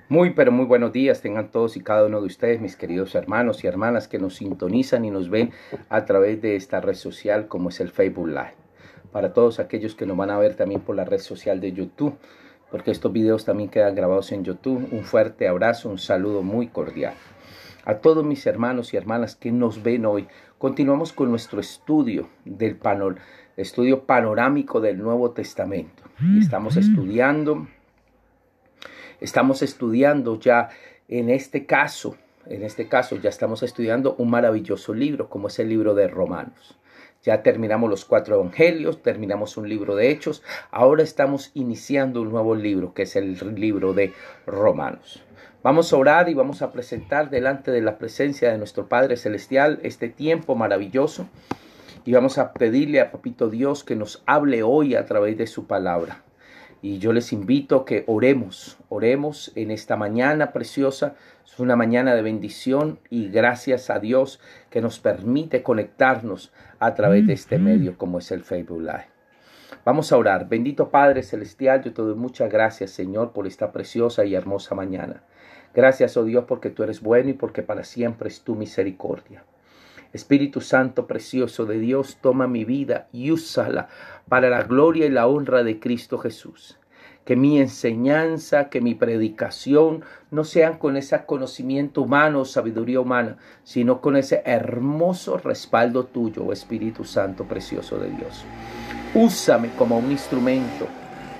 Muy, pero muy buenos días tengan todos y cada uno de ustedes, mis queridos hermanos y hermanas que nos sintonizan y nos ven a través de esta red social como es el Facebook Live. Para todos aquellos que nos van a ver también por la red social de YouTube, porque estos videos también quedan grabados en YouTube, un fuerte abrazo, un saludo muy cordial. A todos mis hermanos y hermanas que nos ven hoy, continuamos con nuestro estudio del estudio panorámico del Nuevo Testamento. Y Estamos estudiando ya en este caso ya estamos estudiando un maravilloso libro como es el libro de Romanos. Ya terminamos los 4 evangelios, terminamos un libro de Hechos, ahora estamos iniciando un nuevo libro que es el libro de Romanos. Vamos a orar y vamos a presentar delante de la presencia de nuestro Padre Celestial este tiempo maravilloso y vamos a pedirle a Papito Dios que nos hable hoy a través de su palabra. Y yo les invito a que oremos en esta mañana preciosa. Es una mañana de bendición y gracias a Dios que nos permite conectarnos a través de este medio como es el Facebook Live. Vamos a orar. Bendito Padre Celestial, yo te doy muchas gracias, Señor, por esta preciosa y hermosa mañana. Gracias, oh Dios, porque tú eres bueno y porque para siempre es tu misericordia. Espíritu Santo precioso de Dios, toma mi vida y úsala para la gloria y la honra de Cristo Jesús. Que mi enseñanza, que mi predicación no sean con ese conocimiento humano o sabiduría humana, sino con ese hermoso respaldo tuyo, Espíritu Santo precioso de Dios. Úsame como un instrumento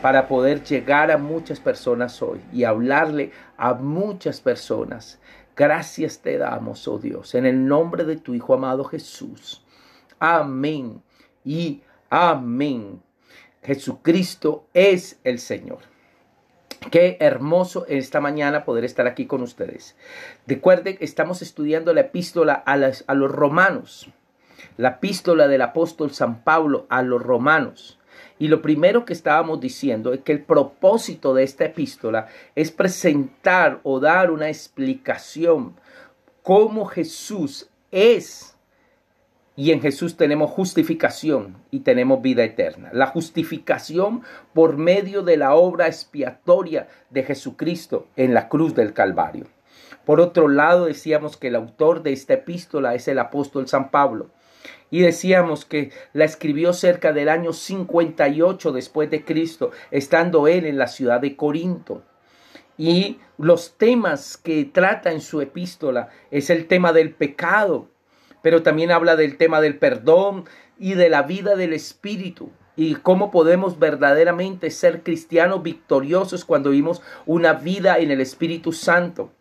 para poder llegar a muchas personas hoy y hablarle a muchas personas. Gracias te damos, oh Dios, en el nombre de tu Hijo amado Jesús. Amén y amén. Jesucristo es el Señor. Qué hermoso esta mañana poder estar aquí con ustedes. Recuerden, estamos estudiando la epístola a los romanos. La epístola del apóstol San Pablo a los romanos. Y lo primero que estábamos diciendo es que el propósito de esta epístola es presentar o dar una explicación cómo Jesús es. Y en Jesús tenemos justificación y tenemos vida eterna. La justificación por medio de la obra expiatoria de Jesucristo en la cruz del Calvario. Por otro lado, decíamos que el autor de esta epístola es el apóstol San Pablo. Y decíamos que la escribió cerca del año 58 después de Cristo, estando él en la ciudad de Corinto. Y los temas que trata en su epístola es el tema del pecado, pero también habla del tema del perdón y de la vida del Espíritu. Y cómo podemos verdaderamente ser cristianos victoriosos cuando vivimos una vida en el Espíritu Santo.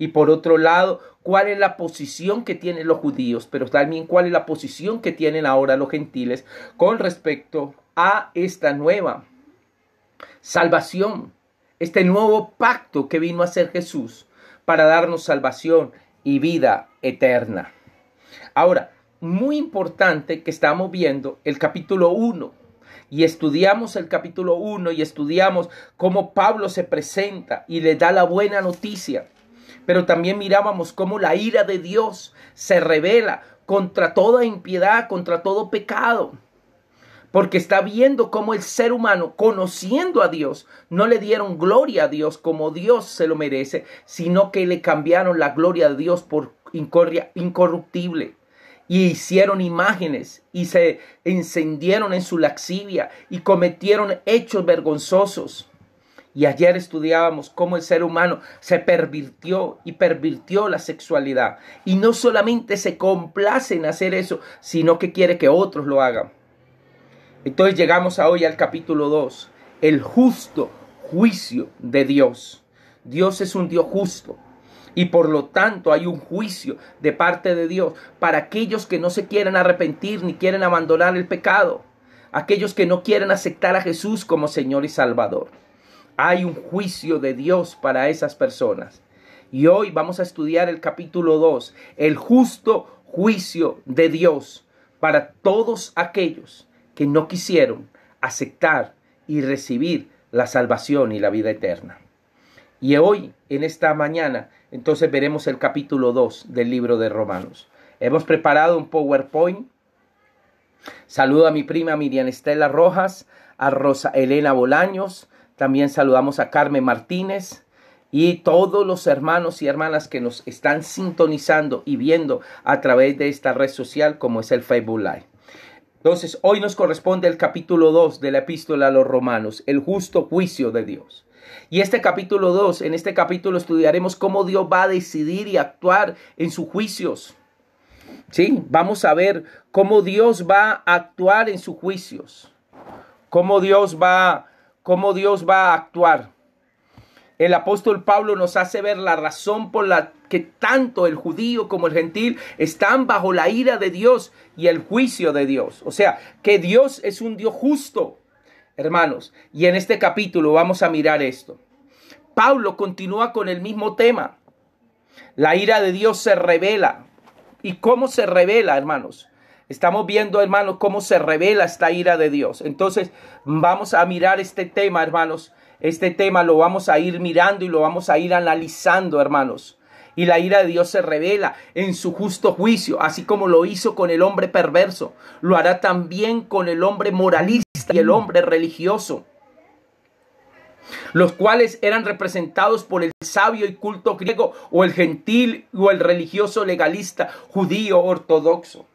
Y por otro lado, cuál es la posición que tienen los judíos, pero también cuál es la posición que tienen ahora los gentiles con respecto a esta nueva salvación, este nuevo pacto que vino a hacer Jesús para darnos salvación y vida eterna. Ahora, muy importante que estamos viendo el capítulo 1. Y estudiamos el capítulo 1 y estudiamos cómo Pablo se presenta y le da la buena noticia. Pero también mirábamos cómo la ira de Dios se revela contra toda impiedad, contra todo pecado. Porque está viendo cómo el ser humano, conociendo a Dios, no le dieron gloria a Dios como Dios se lo merece, sino que le cambiaron la gloria de Dios por incorruptible. Y hicieron imágenes y se encendieron en su lascivia y cometieron hechos vergonzosos. Y ayer estudiábamos cómo el ser humano se pervirtió la sexualidad. Y no solamente se complace en hacer eso, sino que quiere que otros lo hagan. Entonces llegamos hoy al capítulo 2, el justo juicio de Dios. Dios es un Dios justo. Y por lo tanto hay un juicio de parte de Dios para aquellos que no se quieren arrepentir ni quieren abandonar el pecado. Aquellos que no quieren aceptar a Jesús como Señor y Salvador. Hay un juicio de Dios para esas personas. Y hoy vamos a estudiar el capítulo 2, el justo juicio de Dios para todos aquellos que no quisieron aceptar y recibir la salvación y la vida eterna. Y hoy, en esta mañana, entonces veremos el capítulo 2 del libro de Romanos. Hemos preparado un PowerPoint. Saludo a mi prima Miriam Estela Rojas, a Rosa Elena Bolaños. También saludamos a Carmen Martínez y todos los hermanos y hermanas que nos están sintonizando y viendo a través de esta red social como es el Facebook Live. Entonces, hoy nos corresponde el capítulo 2 de la epístola a los Romanos, el justo juicio de Dios. Y este capítulo 2, en este capítulo estudiaremos cómo Dios va a decidir y actuar en sus juicios. Sí, vamos a ver cómo Dios va a actuar en sus juicios. Cómo Dios va a actuar. El apóstol Pablo nos hace ver la razón por la que tanto el judío como el gentil están bajo la ira de Dios y el juicio de Dios. O sea, que Dios es un Dios justo, hermanos. Y en este capítulo vamos a mirar esto. Pablo continúa con el mismo tema. La ira de Dios se revela. ¿Y cómo se revela, hermanos? Estamos viendo, hermanos, cómo se revela esta ira de Dios. Entonces, vamos a mirar este tema, hermanos. Este tema lo vamos a ir mirando y lo vamos a ir analizando, hermanos. Y la ira de Dios se revela en su justo juicio, así como lo hizo con el hombre perverso. Lo hará también con el hombre moralista y el hombre religioso, los cuales eran representados por el sabio y culto griego o el gentil o el religioso legalista judío ortodoxo.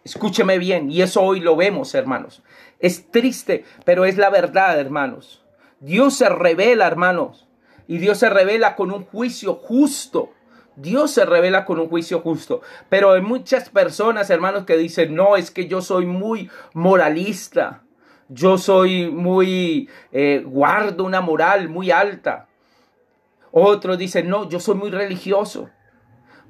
Escúcheme bien, y eso hoy lo vemos, hermanos. Es triste, pero es la verdad, hermanos. Dios se revela, hermanos, y Dios se revela con un juicio justo. Dios se revela con un juicio justo. Pero hay muchas personas, hermanos, que dicen, no, es que yo soy muy moralista. Yo soy muy, guardo una moral muy alta. Otros dicen, no, yo soy muy religioso.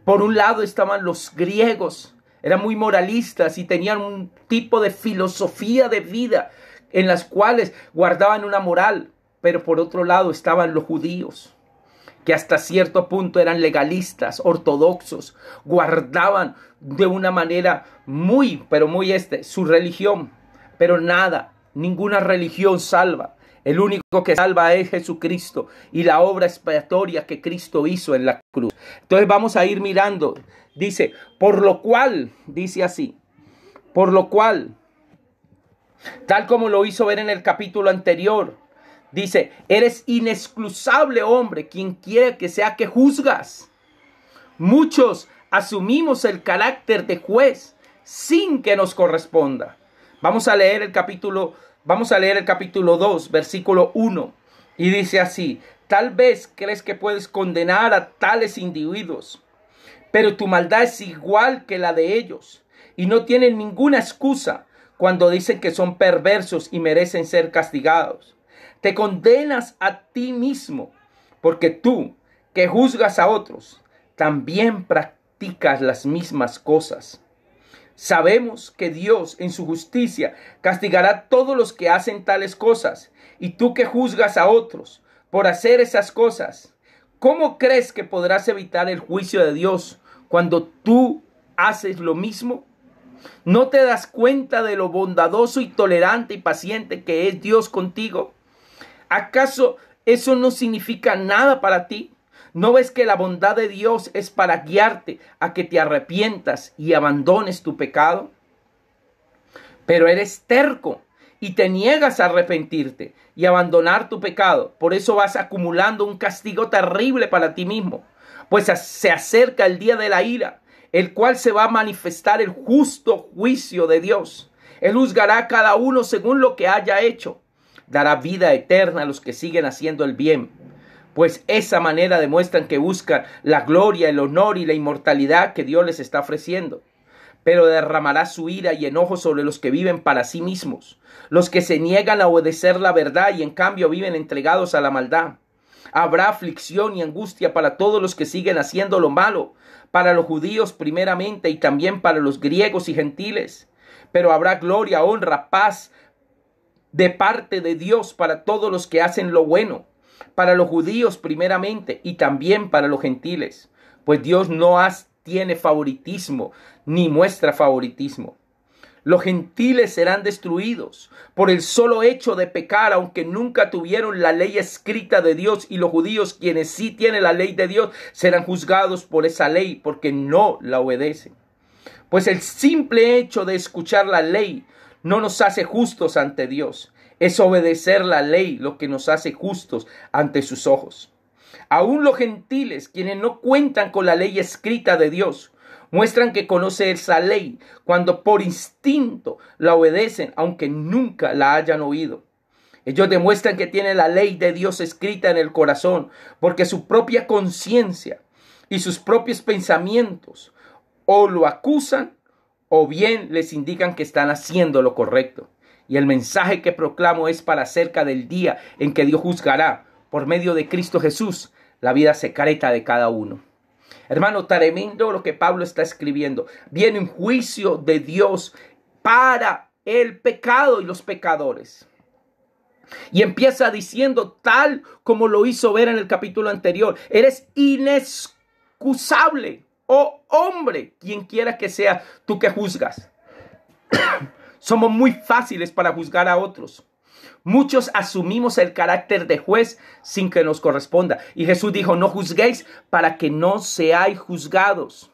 Por un lado estaban los griegos. Eran muy moralistas y tenían un tipo de filosofía de vida en las cuales guardaban una moral. Pero por otro lado estaban los judíos, que hasta cierto punto eran legalistas, ortodoxos, guardaban de una manera muy su religión. Pero nada, ninguna religión salva. El único que salva es Jesucristo y la obra expiatoria que Cristo hizo en la cruz. Entonces vamos a ir mirando. Dice, por lo cual, dice así, por lo cual, tal como lo hizo ver en el capítulo anterior, dice, eres inexcusable, hombre, quien quiera que sea que juzgas. Muchos asumimos el carácter de juez sin que nos corresponda. Vamos a leer el capítulo 2, versículo 1. Y dice así, tal vez crees que puedes condenar a tales individuos, pero tu maldad es igual que la de ellos, y no tienen ninguna excusa cuando dicen que son perversos y merecen ser castigados. Te condenas a ti mismo, porque tú, que juzgas a otros, también practicas las mismas cosas. Sabemos que Dios, en su justicia, castigará a todos los que hacen tales cosas. Y tú que juzgas a otros por hacer esas cosas, ¿cómo crees que podrás evitar el juicio de Dios cuando tú haces lo mismo? ¿No te das cuenta de lo bondadoso y tolerante y paciente que es Dios contigo? ¿Acaso eso no significa nada para ti? ¿No ves que la bondad de Dios es para guiarte a que te arrepientas y abandones tu pecado? Pero eres terco y te niegas a arrepentirte y abandonar tu pecado. Por eso vas acumulando un castigo terrible para ti mismo. Pues se acerca el día de la ira, el cual se va a manifestar el justo juicio de Dios. Él juzgará a cada uno según lo que haya hecho. Dará vida eterna a los que siguen haciendo el bien, pues esa manera demuestran que buscan la gloria, el honor y la inmortalidad que Dios les está ofreciendo. Pero derramará su ira y enojo sobre los que viven para sí mismos, los que se niegan a obedecer la verdad y en cambio viven entregados a la maldad. Habrá aflicción y angustia para todos los que siguen haciendo lo malo, para los judíos primeramente y también para los griegos y gentiles. Pero habrá gloria, honra, paz de parte de Dios para todos los que hacen lo bueno, para los judíos primeramente y también para los gentiles, pues Dios no tiene favoritismo ni muestra favoritismo. Los gentiles serán destruidos por el solo hecho de pecar, aunque nunca tuvieron la ley escrita de Dios, y los judíos, quienes sí tienen la ley de Dios, serán juzgados por esa ley porque no la obedecen. Pues el simple hecho de escuchar la ley no nos hace justos ante Dios. Es obedecer la ley lo que nos hace justos ante sus ojos. Aún los gentiles, quienes no cuentan con la ley escrita de Dios, muestran que conocen esa ley cuando por instinto la obedecen, aunque nunca la hayan oído. Ellos demuestran que tienen la ley de Dios escrita en el corazón, porque su propia conciencia y sus propios pensamientos o lo acusan o bien les indican que están haciendo lo correcto. Y el mensaje que proclamo es para acerca del día en que Dios juzgará por medio de Cristo Jesús la vida secreta de cada uno. Hermano, tremendo lo que Pablo está escribiendo. Viene un juicio de Dios para el pecado y los pecadores. Y empieza diciendo, tal como lo hizo ver en el capítulo anterior: eres inexcusable, oh hombre, quien quiera que sea tú que juzgas. Somos muy fáciles para juzgar a otros. Muchos asumimos el carácter de juez sin que nos corresponda. Y Jesús dijo, no juzguéis para que no seáis juzgados.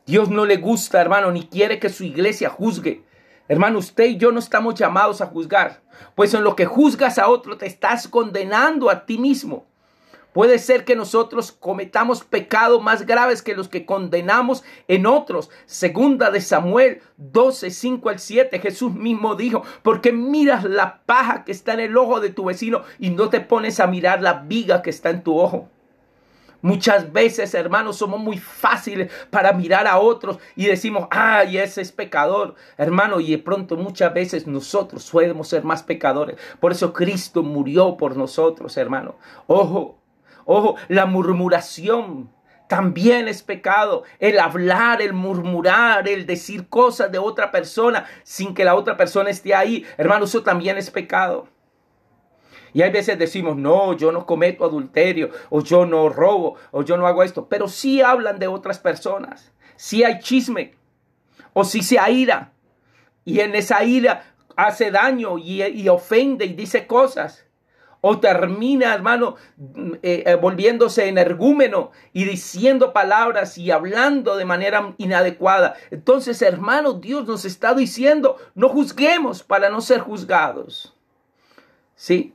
Dios no le gusta, hermano, ni quiere que su iglesia juzgue. Hermano, usted y yo no estamos llamados a juzgar, pues en lo que juzgas a otro te estás condenando a ti mismo. Puede ser que nosotros cometamos pecados más graves que los que condenamos en otros. Segunda de Samuel 12, 5 al 7, Jesús mismo dijo, ¿por qué miras la paja que está en el ojo de tu vecino y no te pones a mirar la viga que está en tu ojo? Muchas veces, hermanos, somos muy fáciles para mirar a otros y decimos, ay, ese es pecador, hermano, y de pronto muchas veces nosotros podemos ser más pecadores. Por eso Cristo murió por nosotros, hermano. Ojo, la murmuración también es pecado. El hablar, el murmurar, el decir cosas de otra persona sin que la otra persona esté ahí, hermano, eso también es pecado. Y hay veces decimos, no, yo no cometo adulterio, o yo no robo, o yo no hago esto. Pero sí hablan de otras personas. Sí hay chisme, o sí se aira. Y en esa ira hace daño y ofende y dice cosas. O termina, hermano, volviéndose energúmeno y diciendo palabras y hablando de manera inadecuada. Entonces, hermano, Dios nos está diciendo, no juzguemos para no ser juzgados. ¿Sí?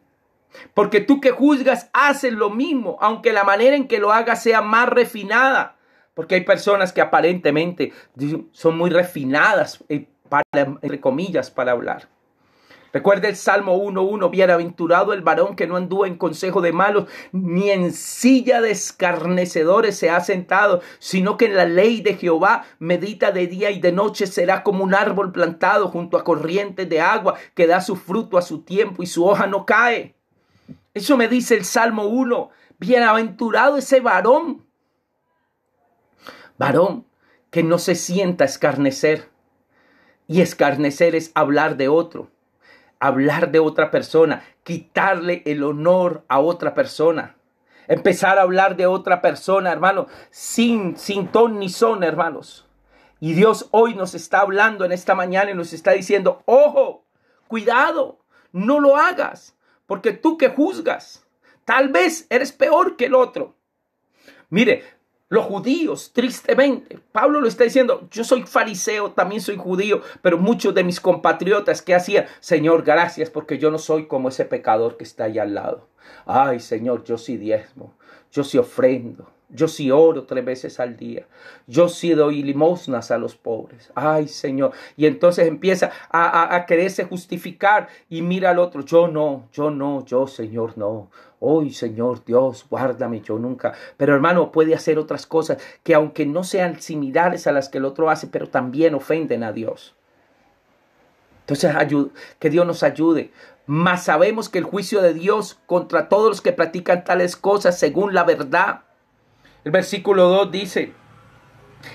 Porque tú que juzgas haces lo mismo, aunque la manera en que lo hagas sea más refinada. Porque hay personas que aparentemente son muy refinadas, entre comillas, para hablar. Recuerda el Salmo 1:1, bienaventurado el varón que no anduvo en consejo de malos, ni en silla de escarnecedores se ha sentado, sino que en la ley de Jehová medita de día y de noche. Será como un árbol plantado junto a corrientes de agua, que da su fruto a su tiempo y su hoja no cae. Eso me dice el Salmo 1. Bienaventurado ese varón. Varón que no se sienta a escarnecer. Y escarnecer es hablar de otro. Hablar de otra persona. Quitarle el honor a otra persona. Empezar a hablar de otra persona, hermano. Sin ton ni son, hermanos. Y Dios hoy nos está hablando en esta mañana y nos está diciendo, ojo, cuidado, no lo hagas. Porque tú que juzgas, tal vez eres peor que el otro. Mire, los judíos, tristemente, Pablo lo está diciendo, yo soy fariseo, también soy judío, pero muchos de mis compatriotas, ¿qué hacían? Señor, gracias, porque yo no soy como ese pecador que está allá al lado. Ay, Señor, yo sí diezmo, yo sí ofrendo. Yo sí oro 3 veces al día. Yo sí doy limosnas a los pobres. Ay, Señor. Y entonces empieza a quererse justificar y mira al otro. Yo, Señor, no. Hoy, Señor Dios, guárdame, yo nunca. Pero hermano, puede hacer otras cosas que aunque no sean similares a las que el otro hace, pero también ofenden a Dios. Entonces, que Dios nos ayude. Mas sabemos que el juicio de Dios contra todos los que practican tales cosas según la verdad. El versículo 2 dice,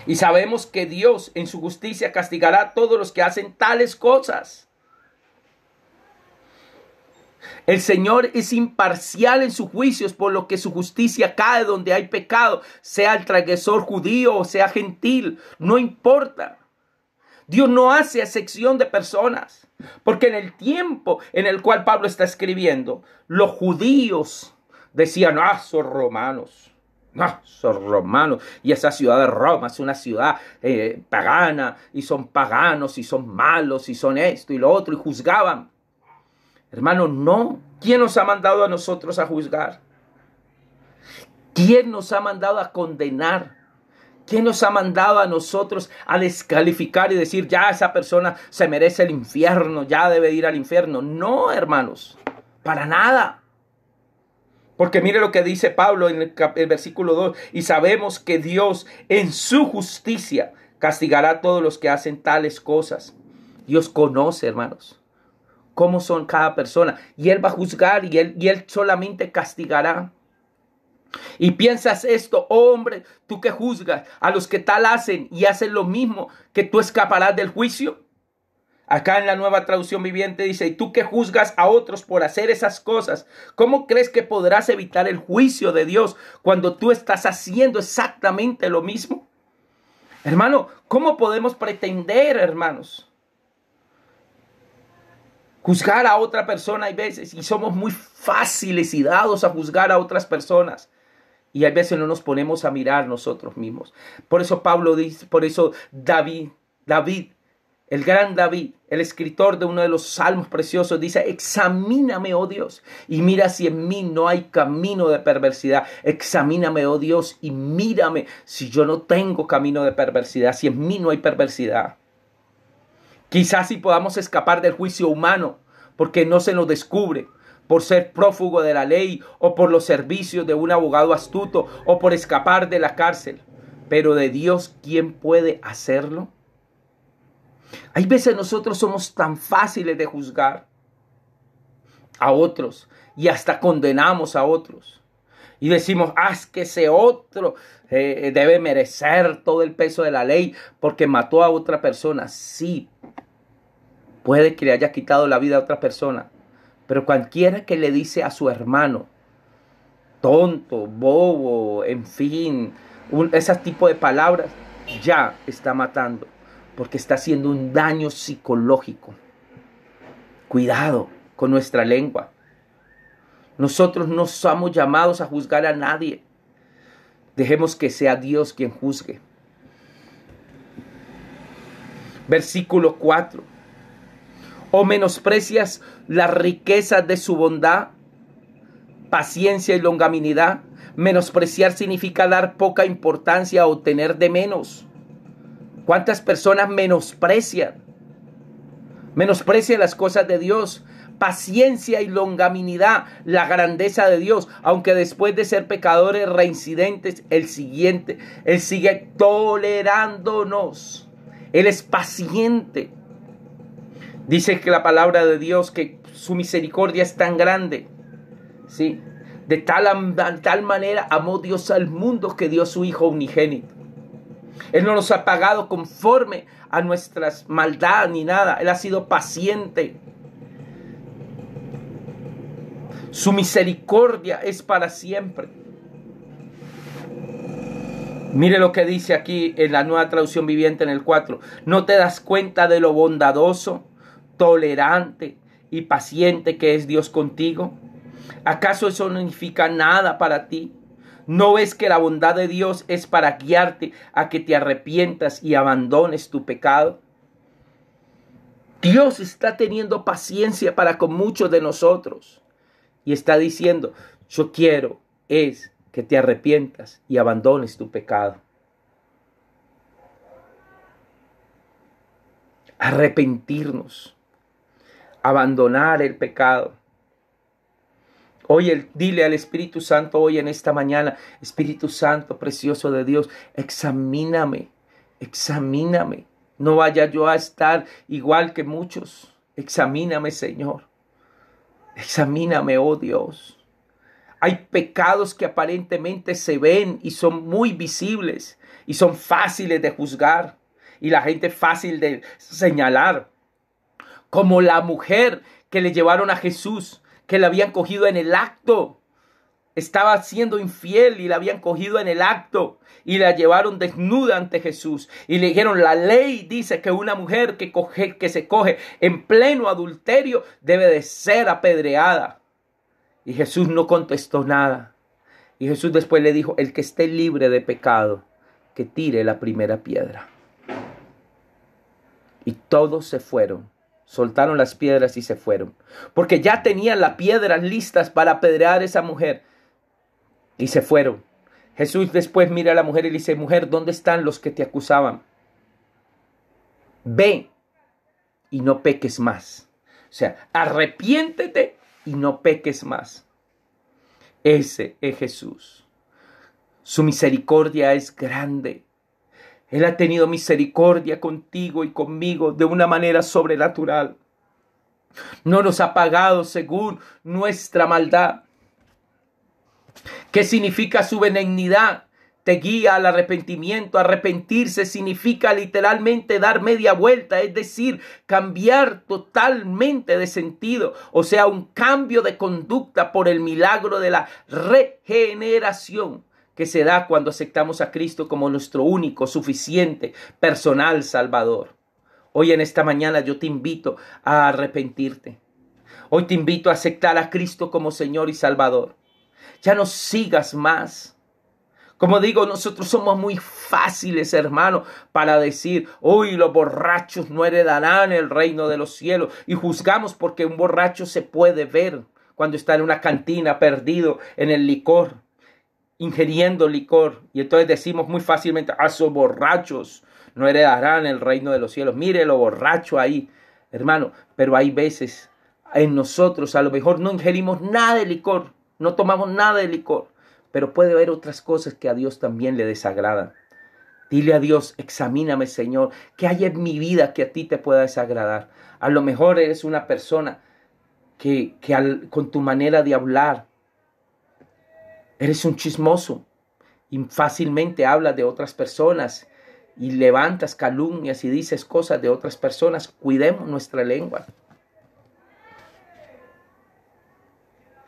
y sabemos que Dios en su justicia castigará a todos los que hacen tales cosas. El Señor es imparcial en sus juicios, por lo que su justicia cae donde hay pecado, sea el transgresor judío o sea gentil, no importa. Dios no hace excepción de personas, porque en el tiempo en el cual Pablo está escribiendo, los judíos decían, son romanos. No, son romanos. Y esa ciudad de Roma es una ciudad pagana. Y son paganos. Y son malos. Y son esto y lo otro. Y juzgaban. Hermano, no. ¿Quién nos ha mandado a nosotros a juzgar? ¿Quién nos ha mandado a condenar? ¿Quién nos ha mandado a nosotros a descalificar y decir, ya esa persona se merece el infierno, ya debe ir al infierno? No, hermanos, para nada. Porque mire lo que dice Pablo en el versículo 2. Y sabemos que Dios en su justicia castigará a todos los que hacen tales cosas. Dios conoce, hermanos, cómo son cada persona. Y Él va a juzgar y Él solamente castigará. Y piensas esto, oh hombre, tú que juzgas a los que tal hacen y hacen lo mismo, que tú escaparás del juicio. Acá en la Nueva Traducción Viviente dice, y tú que juzgas a otros por hacer esas cosas, ¿cómo crees que podrás evitar el juicio de Dios cuando tú estás haciendo exactamente lo mismo? Hermano, ¿cómo podemos pretender, hermanos, juzgar a otra persona? Hay veces, y somos muy fáciles y dados a juzgar a otras personas. Y a veces no nos ponemos a mirar nosotros mismos. Por eso Pablo dice, por eso David, el gran David, el escritor de uno de los salmos preciosos, dice, examíname, oh Dios, y mira si en mí no hay camino de perversidad. Examíname, oh Dios, y mírame si yo no tengo camino de perversidad, si en mí no hay perversidad. Quizás si podamos escapar del juicio humano, porque no se nos descubre, por ser prófugo de la ley, o por los servicios de un abogado astuto, o por escapar de la cárcel. Pero de Dios, ¿quién puede hacerlo? Hay veces nosotros somos tan fáciles de juzgar a otros y hasta condenamos a otros. Y decimos, es que ese otro debe merecer todo el peso de la ley porque mató a otra persona. Sí, puede que le haya quitado la vida a otra persona. Pero cualquiera que le dice a su hermano, tonto, bobo, en fin, ese tipo de palabras, ya está matando, porque está haciendo un daño psicológico. Cuidado con nuestra lengua. Nosotros no somos llamados a juzgar a nadie. Dejemos que sea Dios quien juzgue. Versículo 4. ¿O menosprecias las riquezas de su bondad, paciencia y longanimidad? Menospreciar significa dar poca importancia o tener de menos. ¿Cuántas personas menosprecian las cosas de Dios? Paciencia y longanimidad, la grandeza de Dios, aunque después de ser pecadores reincidentes, Él sigue tolerándonos. Él es paciente. Dice que la palabra de Dios, que su misericordia es tan grande, ¿sí? De tal manera amó Dios al mundo que dio su Hijo unigénito. Él no nos ha pagado conforme a nuestras maldades ni nada. Él ha sido paciente. Su misericordia es para siempre. Mire lo que dice aquí en la Nueva Traducción Viviente en el 4. ¿No te das cuenta de lo bondadoso, tolerante y paciente que es Dios contigo? ¿Acaso eso no significa nada para ti? ¿No ves que la bondad de Dios es para guiarte a que te arrepientas y abandones tu pecado? Dios está teniendo paciencia para con muchos de nosotros y está diciendo, yo quiero es que te arrepientas y abandones tu pecado. Arrepentirnos, abandonar el pecado. Oye, dile al Espíritu Santo hoy en esta mañana, Espíritu Santo precioso de Dios, examíname. No vaya yo a estar igual que muchos. Examíname, Señor. Examíname, oh Dios. Hay pecados que aparentemente se ven y son muy visibles y son fáciles de juzgar y la gente fácil de señalar. Como la mujer que le llevaron a Jesús, que la habían cogido en el acto. Estaba siendo infiel y la habían cogido en el acto y la llevaron desnuda ante Jesús. Y le dijeron, la ley dice que una mujer que se coge en pleno adulterio debe de ser apedreada. Y Jesús no contestó nada. Y Jesús después le dijo, el que esté libre de pecado, que tire la primera piedra. Y todos se fueron. Soltaron las piedras y se fueron. Porque ya tenían las piedras listas para apedrear a esa mujer. Y se fueron. Jesús después mira a la mujer y le dice, mujer, ¿dónde están los que te acusaban? Ve y no peques más. O sea, arrepiéntete y no peques más. Ese es Jesús. Su misericordia es grande. Él ha tenido misericordia contigo y conmigo de una manera sobrenatural. No nos ha pagado según nuestra maldad. ¿Qué significa su benignidad? Te guía al arrepentimiento. Arrepentirse significa literalmente dar media vuelta, es decir, cambiar totalmente de sentido. O sea, un cambio de conducta por el milagro de la regeneración que se da cuando aceptamos a Cristo como nuestro único, suficiente, personal Salvador. Hoy en esta mañana yo te invito a arrepentirte. Hoy te invito a aceptar a Cristo como Señor y Salvador. Ya no sigas más. Como digo, nosotros somos muy fáciles, hermano, para decir, uy, los borrachos no heredarán el reino de los cielos. Y juzgamos porque un borracho se puede ver cuando está en una cantina perdido en el licor, ingiriendo licor. Y entonces decimos muy fácilmente, esos borrachos no heredarán el reino de los cielos. Mire lo borracho ahí, hermano. Pero hay veces en nosotros a lo mejor no ingerimos nada de licor, no tomamos nada de licor. Pero puede haber otras cosas que a Dios también le desagradan. Dile a Dios, examíname, Señor, ¿qué hay en mi vida que a ti te pueda desagradar? A lo mejor eres una persona que con tu manera de hablar, eres un chismoso y fácilmente hablas de otras personas y levantas calumnias y dices cosas de otras personas. Cuidemos nuestra lengua.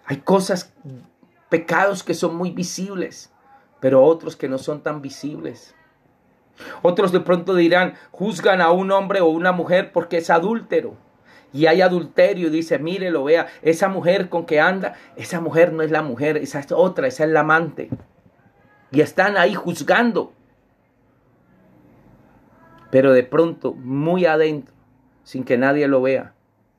Hay pecados que son muy visibles, pero otros que no son tan visibles. Otros de pronto dirán, juzgan a un hombre o una mujer porque es adúltero. Y hay adulterio y dice, mírelo, vea, esa mujer con que anda, esa mujer no es la mujer, esa es otra, esa es la amante. Y están ahí juzgando. Pero de pronto, muy adentro, sin que nadie lo vea,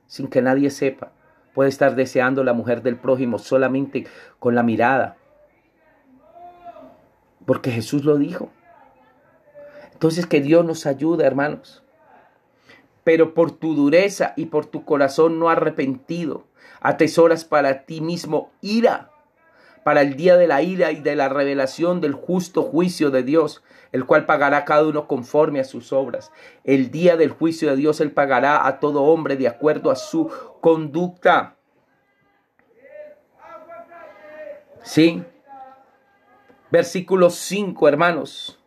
sin que nadie sepa, puede estar deseando la mujer del prójimo solamente con la mirada. Porque Jesús lo dijo. Entonces que Dios nos ayude, hermanos. Pero por tu dureza y por tu corazón no arrepentido, atesoras para ti mismo ira, para el día de la ira y de la revelación del justo juicio de Dios, el cual pagará a cada uno conforme a sus obras. El día del juicio de Dios, Él pagará a todo hombre de acuerdo a su conducta. Sí. Versículo 5, hermanos.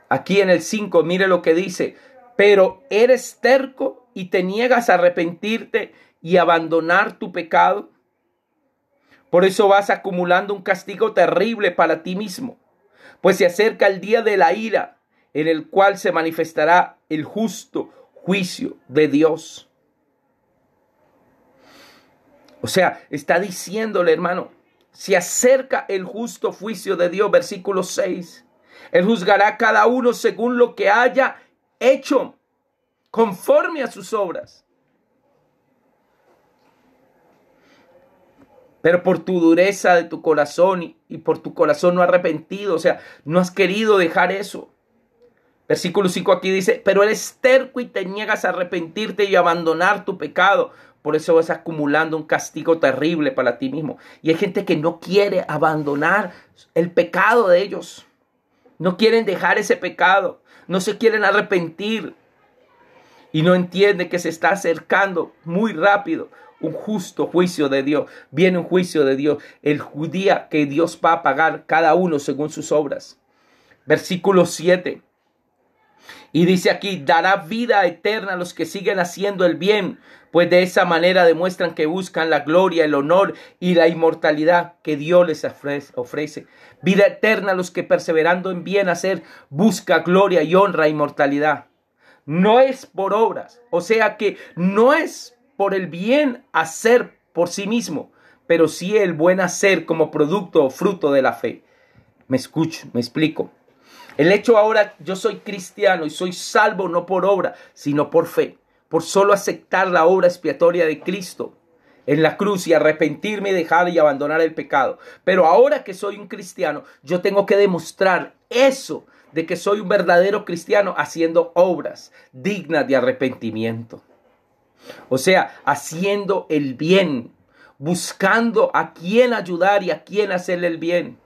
Aquí en el 5, mire lo que dice. Pero eres terco y te niegas a arrepentirte y abandonar tu pecado. Por eso vas acumulando un castigo terrible para ti mismo. Pues se acerca el día de la ira, en el cual se manifestará el justo juicio de Dios. O sea, está diciéndole, hermano, se acerca el justo juicio de Dios. Versículo 6. Él juzgará a cada uno según lo que haya hecho, conforme a sus obras. Pero por tu dureza de tu corazón y por tu corazón no arrepentido, o sea, no has querido dejar eso. Versículo 5 aquí dice, pero eres terco y te niegas a arrepentirte y abandonar tu pecado. Por eso vas acumulando un castigo terrible para ti mismo. Y hay gente que no quiere abandonar el pecado de ellos. No quieren dejar ese pecado. No se quieren arrepentir. Y no entiende que se está acercando muy rápido un justo juicio de Dios. Viene un juicio de Dios. El día que Dios va a pagar cada uno según sus obras. Versículo 7. Y dice aquí, dará vida eterna a los que siguen haciendo el bien, pues de esa manera demuestran que buscan la gloria, el honor y la inmortalidad que Dios les ofrece. Vida eterna a los que perseverando en bien hacer, busca gloria y honra e inmortalidad. No es por obras, o sea que no es por el bien hacer por sí mismo, pero sí el buen hacer como producto o fruto de la fe. Me explico. El hecho ahora, yo soy cristiano y soy salvo no por obra, sino por fe, por solo aceptar la obra expiatoria de Cristo. en la cruz y arrepentirme y dejar y abandonar el pecado. Pero ahora que soy un cristiano, yo tengo que demostrar eso de que soy un verdadero cristiano haciendo obras dignas de arrepentimiento. O sea, haciendo el bien, buscando a quién ayudar y a quién hacerle el bien.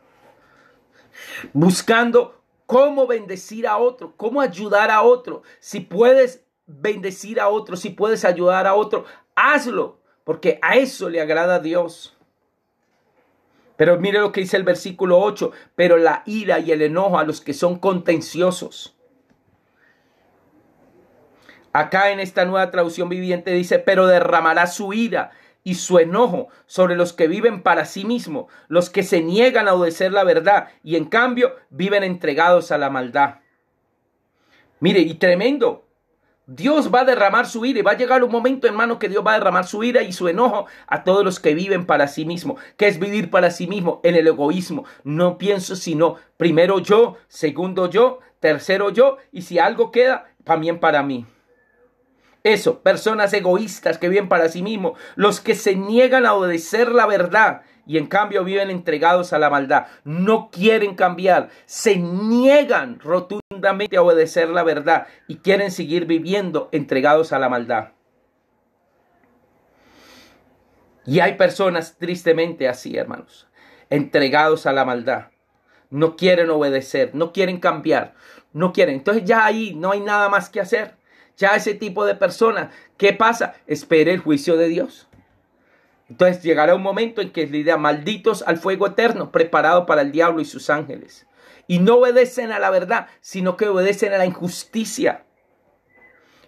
Buscando cómo bendecir a otro, cómo ayudar a otro. Si puedes bendecir a otro, si puedes ayudar a otro, hazlo, porque a eso le agrada a Dios. Pero mire lo que dice el versículo 8, pero la ira y el enojo a los que son contenciosos. Acá en esta nueva traducción viviente dice, pero derramará su ira y su enojo sobre los que viven para sí mismos, los que se niegan a obedecer la verdad y en cambio viven entregados a la maldad. Mire, y tremendo. Dios va a derramar su ira y va a llegar un momento, hermano, que Dios va a derramar su ira y su enojo a todos los que viven para sí mismos. ¿Qué es vivir para sí mismo? En el egoísmo. No pienso sino primero yo, segundo yo, tercero yo y si algo queda, también para mí. Eso, personas egoístas que viven para sí mismos, los que se niegan a obedecer la verdad y en cambio viven entregados a la maldad. No quieren cambiar, se niegan rotundamente a obedecer la verdad y quieren seguir viviendo entregados a la maldad. Y hay personas tristemente así, hermanos, entregados a la maldad. No quieren obedecer, no quieren cambiar, no quieren. Entonces ya ahí no hay nada más que hacer. Ya ese tipo de personas, ¿qué pasa? Espere el juicio de Dios. Entonces llegará un momento en que les dirá, malditos al fuego eterno, preparado para el diablo y sus ángeles. Y no obedecen a la verdad, sino que obedecen a la injusticia.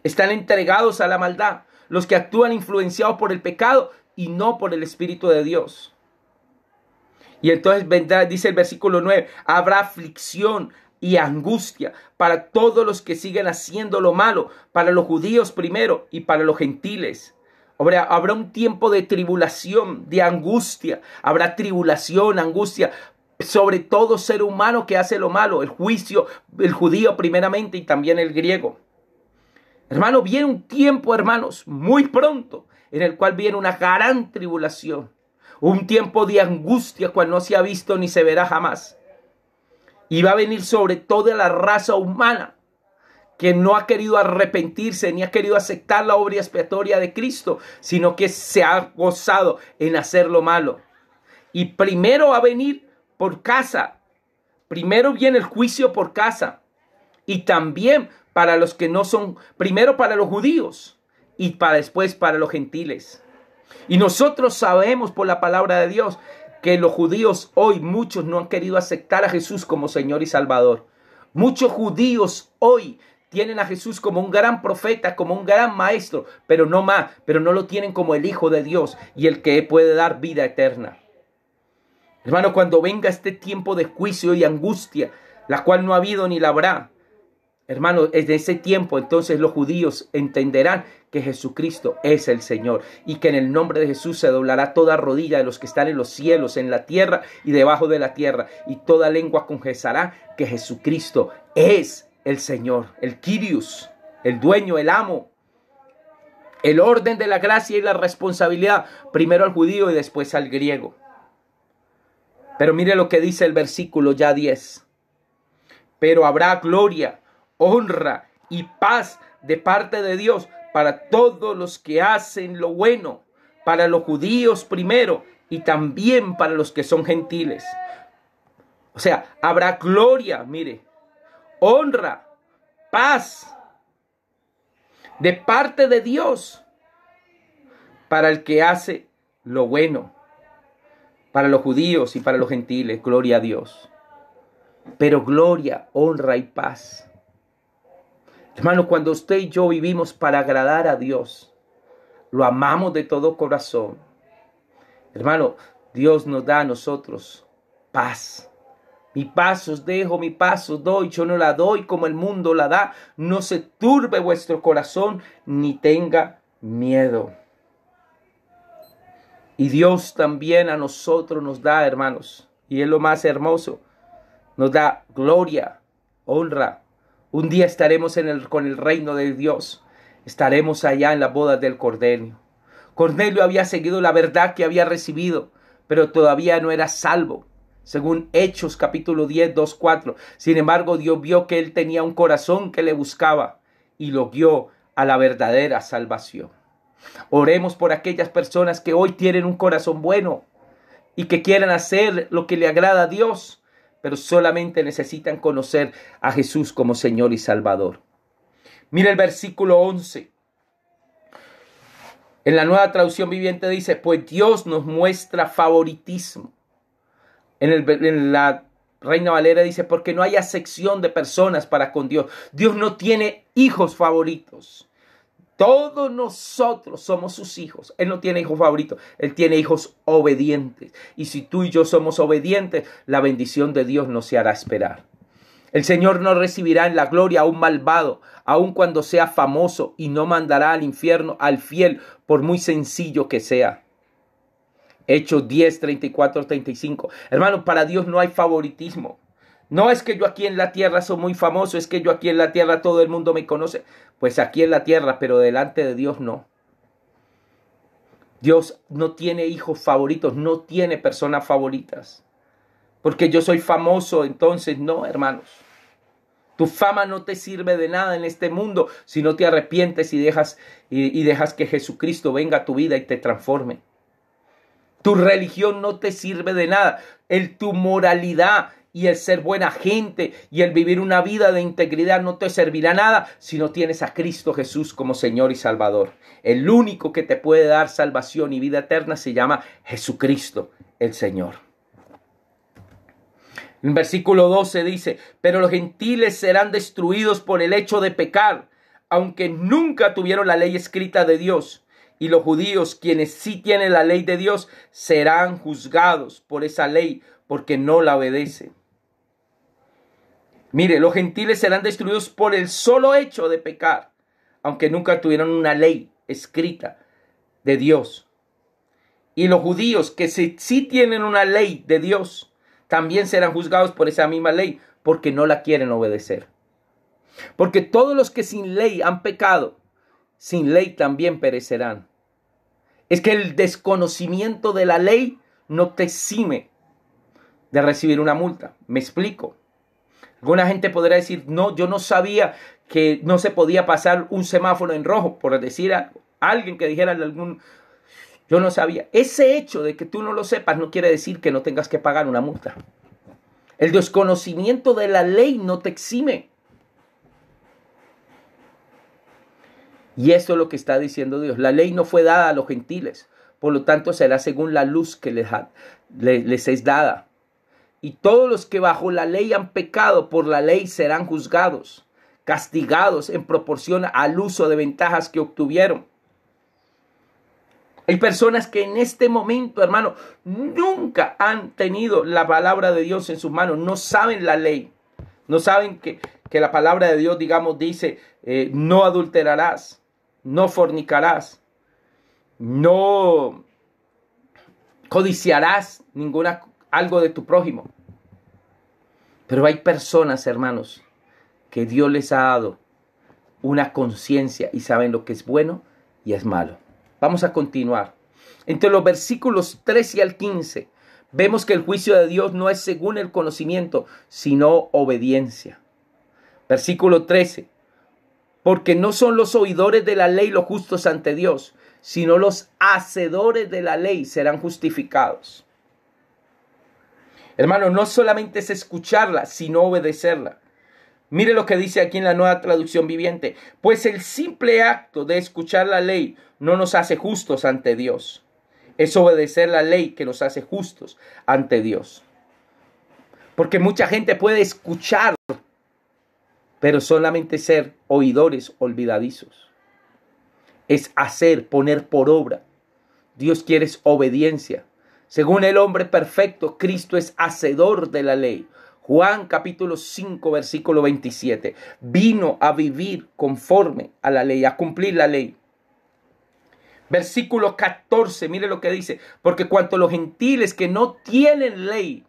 Están entregados a la maldad, los que actúan influenciados por el pecado y no por el Espíritu de Dios. Y entonces vendrá, dice el versículo 9, habrá aflicción y angustia para todos los que siguen haciendo lo malo, para los judíos primero y para los gentiles. Habrá un tiempo de tribulación, de angustia. Habrá tribulación, angustia, sobre todo ser humano que hace lo malo. El juicio, el judío primeramente y también el griego. Hermano, viene un tiempo, hermanos, muy pronto, en el cual viene una gran tribulación. Un tiempo de angustia cual no se ha visto ni se verá jamás. Y va a venir sobre toda la raza humana que no ha querido arrepentirse ni ha querido aceptar la obra expiatoria de Cristo, sino que se ha gozado en hacer lo malo. Y primero va a venir por casa. Primero viene el juicio por casa. Y también para los que no son, primero para los judíos y después para los gentiles. Y nosotros sabemos por la palabra de Dios que los judíos hoy, muchos no han querido aceptar a Jesús como Señor y Salvador. Muchos judíos hoy tienen a Jesús como un gran profeta, como un gran maestro, pero no lo tienen como el Hijo de Dios y el que puede dar vida eterna. Hermano, cuando venga este tiempo de juicio y angustia, la cual no ha habido ni la habrá, hermano, desde ese tiempo entonces los judíos entenderán que Jesucristo es el Señor y que en el nombre de Jesús se doblará toda rodilla de los que están en los cielos, en la tierra y debajo de la tierra, y toda lengua confesará que Jesucristo es el Señor, el Kyrios, el dueño, el amo. El orden de la gracia y la responsabilidad, primero al judío y después al griego. Pero mire lo que dice el versículo ya 10. Pero habrá gloria, honra y paz de parte de Dios para todos los que hacen lo bueno, para los judíos primero y también para los que son gentiles. O sea, habrá gloria, mire, honra, paz de parte de Dios para el que hace lo bueno, para los judíos y para los gentiles, gloria a Dios. Pero gloria, honra y paz. Hermano, cuando usted y yo vivimos para agradar a Dios, lo amamos de todo corazón. Hermano, Dios nos da a nosotros paz. Mi paz os dejo, mi paz os doy. Yo no la doy como el mundo la da. No se turbe vuestro corazón ni tenga miedo. Y Dios también a nosotros nos da, hermanos, y es lo más hermoso, nos da gloria, honra. Un día estaremos con el reino de Dios. Estaremos allá en las bodas del Cordero. Cornelio había seguido la verdad que había recibido, pero todavía no era salvo, según Hechos capítulo 10, 2, 4. Sin embargo, Dios vio que él tenía un corazón que le buscaba y lo guió a la verdadera salvación. Oremos por aquellas personas que hoy tienen un corazón bueno y que quieran hacer lo que le agrada a Dios, pero solamente necesitan conocer a Jesús como Señor y Salvador. Mira el versículo 11. En la Nueva Traducción Viviente dice, pues Dios nos muestra favoritismo. En la Reina Valera dice, porque no hay acepción de personas para con Dios. Dios no tiene hijos favoritos. Todos nosotros somos sus hijos. Él no tiene hijos favoritos. Él tiene hijos obedientes. Y si tú y yo somos obedientes, la bendición de Dios no se hará esperar. El Señor no recibirá en la gloria a un malvado, aun cuando sea famoso, y no mandará al infierno al fiel, por muy sencillo que sea. Hechos 10, 34, 35. Hermano, para Dios no hay favoritismo. No es que yo aquí en la tierra soy muy famoso, es que yo aquí en la tierra todo el mundo me conoce. Pues aquí en la tierra, pero delante de Dios no. Dios no tiene hijos favoritos, no tiene personas favoritas. Porque yo soy famoso, entonces no, hermanos. Tu fama no te sirve de nada en este mundo si no te arrepientes y dejas que Jesucristo venga a tu vida y te transforme. Tu religión no te sirve de nada. Tu moralidad y el ser buena gente y el vivir una vida de integridad no te servirá nada si no tienes a Cristo Jesús como Señor y Salvador. El único que te puede dar salvación y vida eterna se llama Jesucristo, el Señor. En versículo 12 dice, pero los gentiles serán destruidos por el hecho de pecar, aunque nunca tuvieron la ley escrita de Dios. Y los judíos, quienes sí tienen la ley de Dios, serán juzgados por esa ley, porque no la obedecen. Mire, los gentiles serán destruidos por el solo hecho de pecar, aunque nunca tuvieron una ley escrita de Dios. Y los judíos, que sí tienen una ley de Dios, también serán juzgados por esa misma ley, porque no la quieren obedecer. Porque todos los que sin ley han pecado, sin ley también perecerán. Es que el desconocimiento de la ley no te exime de recibir una multa. Me explico. Alguna gente podrá decir, no, yo no sabía que no se podía pasar un semáforo en rojo, por decir a alguien que dijera yo no sabía. Ese hecho de que tú no lo sepas no quiere decir que no tengas que pagar una multa. El desconocimiento de la ley no te exime. Y eso es lo que está diciendo Dios. La ley no fue dada a los gentiles. Por lo tanto, será según la luz que les es dada. Y todos los que bajo la ley han pecado por la ley serán juzgados, castigados en proporción al uso de ventajas que obtuvieron. Hay personas que en este momento, hermano, nunca han tenido la palabra de Dios en sus manos. No saben la ley. No saben que la palabra de Dios, digamos, dice, no adulterarás, no fornicarás, no codiciarás algo de tu prójimo. Pero hay personas, hermanos, que Dios les ha dado una conciencia y saben lo que es bueno y es malo. Vamos a continuar. Entre los versículos 13 al 15, vemos que el juicio de Dios no es según el conocimiento, sino obediencia. Versículo 13. Porque no son los oidores de la ley los justos ante Dios, sino los hacedores de la ley serán justificados. Hermano, no solamente es escucharla, sino obedecerla. Mire lo que dice aquí en la Nueva Traducción Viviente. Pues el simple acto de escuchar la ley no nos hace justos ante Dios. Es obedecer la ley que nos hace justos ante Dios. Porque mucha gente puede escuchar, pero solamente ser oidores olvidadizos. Es hacer, poner por obra. Dios quiere obediencia. Según el hombre perfecto, Cristo es hacedor de la ley. Juan capítulo 5, versículo 27. Vino a vivir conforme a la ley, a cumplir la ley. Versículo 14, mire lo que dice. Porque cuanto los gentiles que no tienen ley.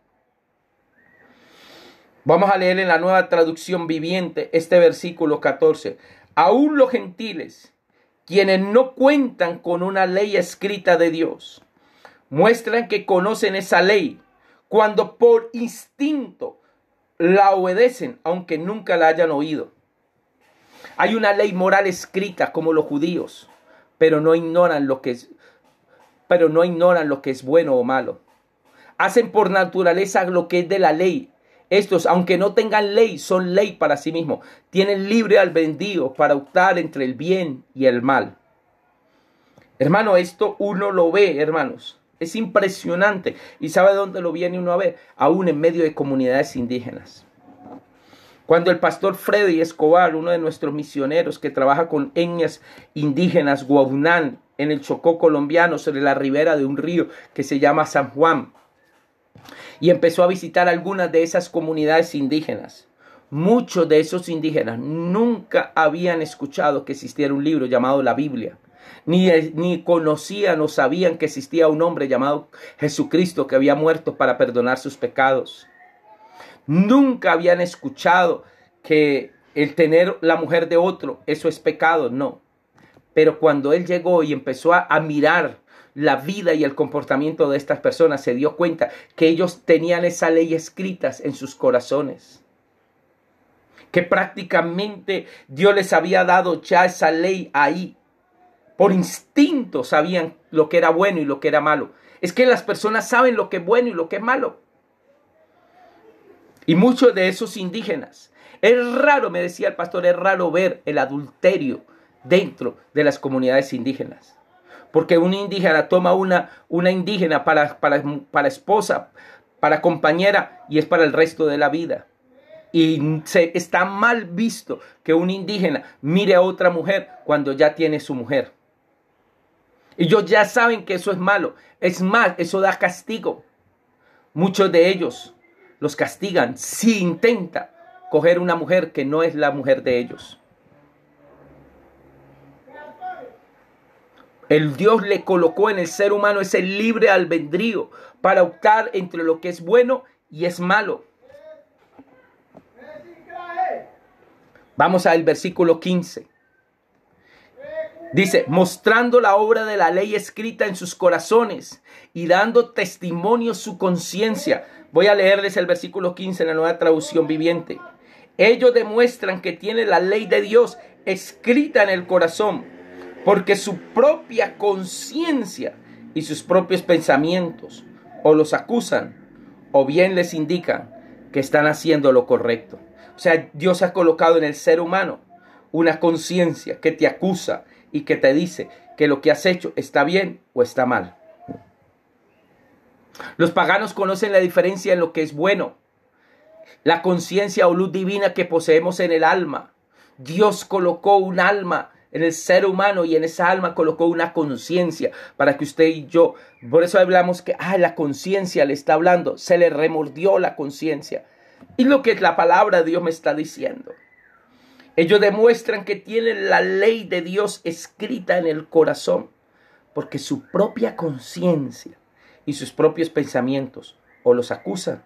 Vamos a leer en la Nueva Traducción Viviente este versículo 14. Aún los gentiles quienes no cuentan con una ley escrita de Dios, muestran que conocen esa ley cuando por instinto la obedecen, aunque nunca la hayan oído. Hay una ley moral escrita como los judíos, pero no ignoran lo que es bueno o malo. Hacen por naturaleza lo que es de la ley. Estos, aunque no tengan ley, son ley para sí mismos. Tienen libre albedrío para optar entre el bien y el mal. Hermano, esto uno lo ve, hermanos. Es impresionante. ¿Y sabe dónde lo viene uno a ver? Aún en medio de comunidades indígenas. Cuando el pastor Freddy Escobar, uno de nuestros misioneros que trabaja con etnias indígenas Guaunán en el Chocó colombiano, sobre la ribera de un río que se llama San Juan, y empezó a visitar algunas de esas comunidades indígenas, muchos de esos indígenas nunca habían escuchado que existiera un libro llamado la Biblia, ni conocían o sabían que existía un hombre llamado Jesucristo que había muerto para perdonar sus pecados. Nunca habían escuchado que el tener la mujer de otro, eso es pecado, no. Pero cuando él llegó y empezó a mirar la vida y el comportamiento de estas personas, se dio cuenta que ellos tenían esa ley escritas en sus corazones. Que prácticamente Dios les había dado ya esa ley ahí. Por instinto sabían lo que era bueno y lo que era malo. Es que las personas saben lo que es bueno y lo que es malo. Y muchos de esos indígenas, es raro, me decía el pastor, es raro ver el adulterio dentro de las comunidades indígenas. Porque un indígena toma una indígena para esposa, para compañera, y es para el resto de la vida. Y está mal visto que un indígena mire a otra mujer cuando ya tiene su mujer. Ellos ya saben que eso es malo. Es más, eso da castigo. Muchos de ellos los castigan si intenta coger una mujer que no es la mujer de ellos. El Dios le colocó en el ser humano ese libre albedrío para optar entre lo que es bueno y es malo. Vamos al versículo 15. Dice, mostrando la obra de la ley escrita en sus corazones y dando testimonio su conciencia. Voy a leerles el versículo 15 en la Nueva Traducción Viviente. Ellos demuestran que tienen la ley de Dios escrita en el corazón, porque su propia conciencia y sus propios pensamientos o los acusan o bien les indican que están haciendo lo correcto. O sea, Dios ha colocado en el ser humano una conciencia que te acusa y que te dice que lo que has hecho está bien o está mal. Los paganos conocen la diferencia en lo que es bueno. La conciencia o luz divina que poseemos en el alma. Dios colocó un alma en el ser humano y en esa alma colocó una conciencia para que usted y yo, por eso hablamos que la conciencia le está hablando, se le remordió la conciencia. Y lo que la palabra de Dios me está diciendo. Ellos demuestran que tienen la ley de Dios escrita en el corazón, porque su propia conciencia y sus propios pensamientos o los acusan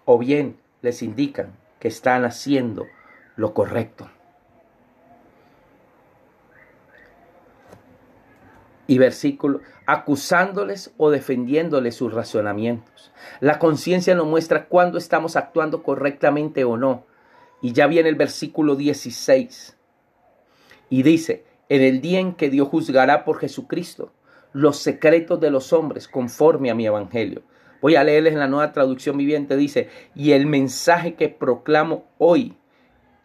o bien les indican que están haciendo lo correcto. Y versículo, acusándoles o defendiéndoles sus razonamientos. La conciencia nos muestra cuándo estamos actuando correctamente o no. Y ya viene el versículo 16. Y dice, en el día en que Dios juzgará por Jesucristo los secretos de los hombres conforme a mi evangelio. Voy a leerles en la Nueva Traducción Viviente. Dice, y el mensaje que proclamo hoy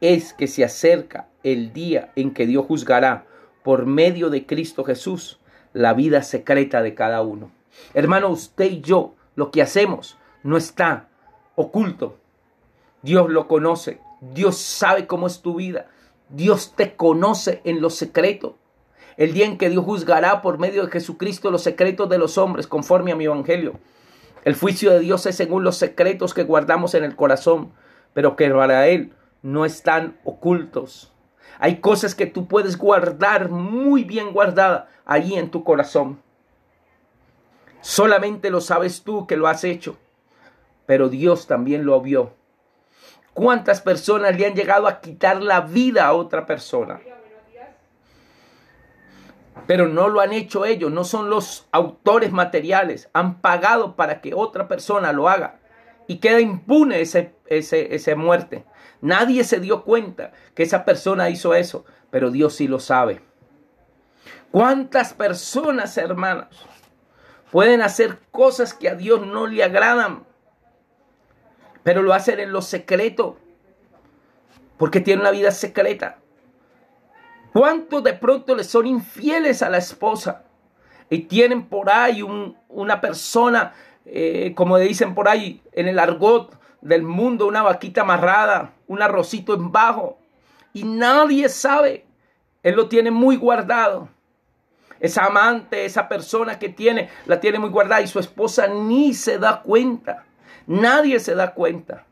es que se acerca el día en que Dios juzgará por medio de Cristo Jesús la vida secreta de cada uno. Hermano, usted y yo, lo que hacemos no está oculto. Dios lo conoce. Dios sabe cómo es tu vida. Dios te conoce en lo secreto. El día en que Dios juzgará por medio de Jesucristo los secretos de los hombres conforme a mi evangelio. El juicio de Dios es según los secretos que guardamos en el corazón, pero que para Él no están ocultos. Hay cosas que tú puedes guardar muy bien guardadas allí en tu corazón. Solamente lo sabes tú que lo has hecho, pero Dios también lo vio. ¿Cuántas personas le han llegado a quitar la vida a otra persona? Pero no lo han hecho ellos, no son los autores materiales. Han pagado para que otra persona lo haga. Y queda impune esa muerte. Nadie se dio cuenta que esa persona hizo eso, pero Dios sí lo sabe. ¿Cuántas personas, hermanos, pueden hacer cosas que a Dios no le agradan, pero lo hacen en lo secreto, porque tienen una vida secreta? ¿Cuántos de pronto le son infieles a la esposa y tienen por ahí una persona, como dicen por ahí en el argot del mundo, una vaquita amarrada, un arrocito en bajo, y nadie sabe? Él lo tiene muy guardado. Esa amante, esa persona que tiene, la tiene muy guardada, y su esposa ni se da cuenta. Nadie se da cuenta.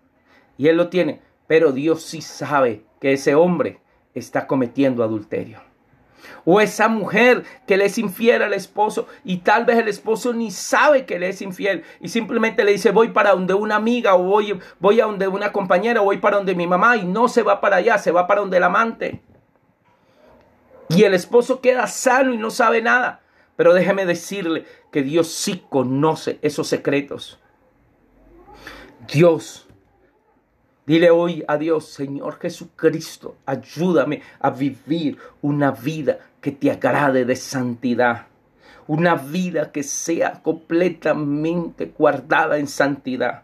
Y él lo tiene. Pero Dios sí sabe que ese hombre está cometiendo adulterio. O esa mujer que le es infiel al esposo, y tal vez el esposo ni sabe que le es infiel, y simplemente le dice: voy para donde una amiga, o voy a donde una compañera, o voy para donde mi mamá, y no se va para allá, se va para donde el amante. Y el esposo queda sano y no sabe nada. Pero déjeme decirle que Dios sí conoce esos secretos. Dios, dile hoy a Dios: Señor Jesucristo, ayúdame a vivir una vida que te agrade de santidad. Una vida que sea completamente guardada en santidad.